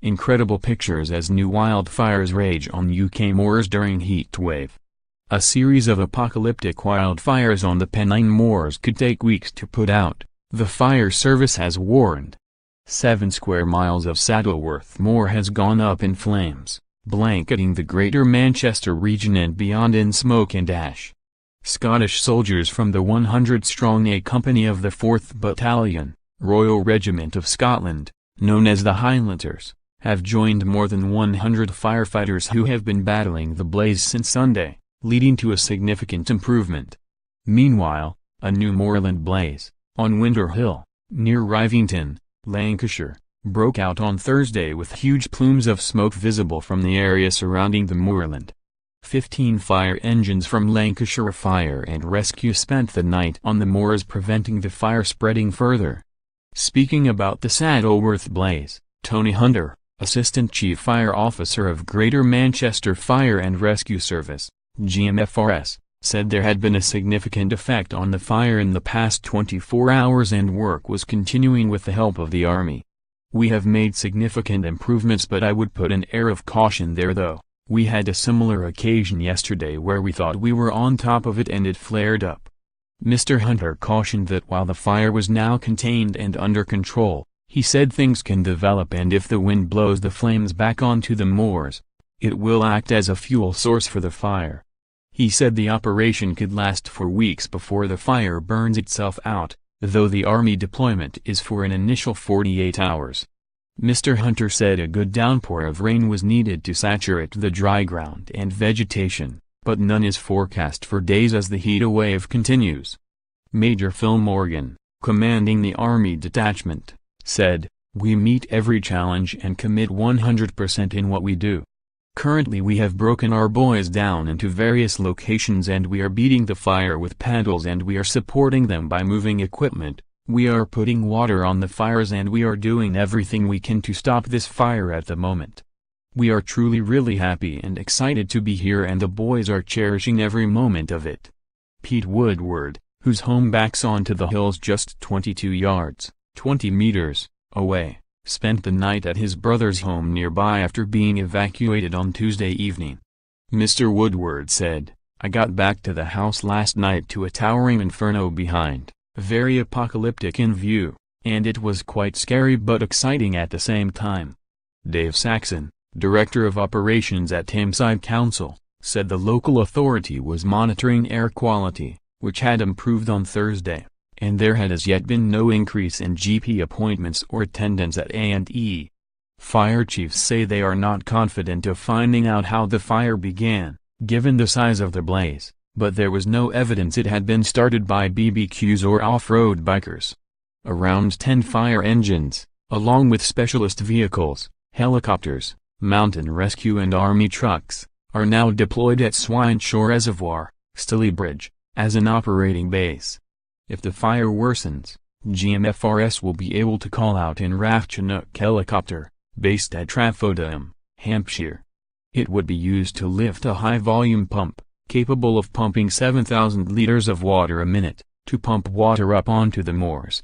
Incredible pictures as new wildfires rage on UK moors during heatwave. A series of apocalyptic wildfires on the Pennine moors could take weeks to put out, the fire service has warned. 7 square miles of Saddleworth Moor has gone up in flames, blanketing the Greater Manchester region and beyond in smoke and ash. Scottish soldiers from the 100-strong A Company of the 4th Battalion, Royal Regiment of Scotland, known as the Highlanders, have joined more than 100 firefighters who have been battling the blaze since Sunday, leading to a significant improvement. Meanwhile, a new moorland blaze, on Winter Hill, near Rivington, Lancashire, broke out on Thursday with huge plumes of smoke visible from the area surrounding the moorland. 15 fire engines from Lancashire Fire and Rescue spent the night on the moors preventing the fire spreading further. Speaking about the Saddleworth blaze, Tony Hunter, Assistant Chief Fire Officer of Greater Manchester Fire and Rescue Service, GMFRS, said there had been a significant effect on the fire in the past 24 hours and work was continuing with the help of the Army. We have made significant improvements, but I would put an air of caution there though. We had a similar occasion yesterday where we thought we were on top of it and it flared up. Mr. Hunter cautioned that while the fire was now contained and under control, he said things can develop, and if the wind blows the flames back onto the moors, it will act as a fuel source for the fire. He said the operation could last for weeks before the fire burns itself out, though the Army deployment is for an initial 48 hours. Mr. Hunter said a good downpour of rain was needed to saturate the dry ground and vegetation, but none is forecast for days as the heat wave continues. Major Phil Morgan, commanding the Army detachment, said, "We meet every challenge and commit 100% in what we do. Currently we have broken our boys down into various locations and we are beating the fire with paddles and we are supporting them by moving equipment. We are putting water on the fires and we are doing everything we can to stop this fire at the moment. We are truly really happy and excited to be here and the boys are cherishing every moment of it." Pete Woodward, whose home backs onto the hills just 22 yards, 20 meters, away, spent the night at his brother's home nearby after being evacuated on Tuesday evening. Mr. Woodward said, "I got back to the house last night to a towering inferno behind, very apocalyptic in view, and it was quite scary but exciting at the same time." Dave Saxon, Director of Operations at Tameside Council, said the local authority was monitoring air quality, which had improved on Thursday, and there had as yet been no increase in GP appointments or attendance at A&E. Fire chiefs say they are not confident of finding out how the fire began, given the size of the blaze, but there was no evidence it had been started by BBQs or off-road bikers. Around 10 fire engines, along with specialist vehicles, helicopters, mountain rescue and Army trucks, are now deployed at Swineshaw Reservoir, Stalybridge, as an operating base. If the fire worsens, GMFRS will be able to call out in RAF Chinook helicopter, based at Trafodham, Hampshire. It would be used to lift a high-volume pump, capable of pumping 7,000 liters of water a minute, to pump water up onto the moors.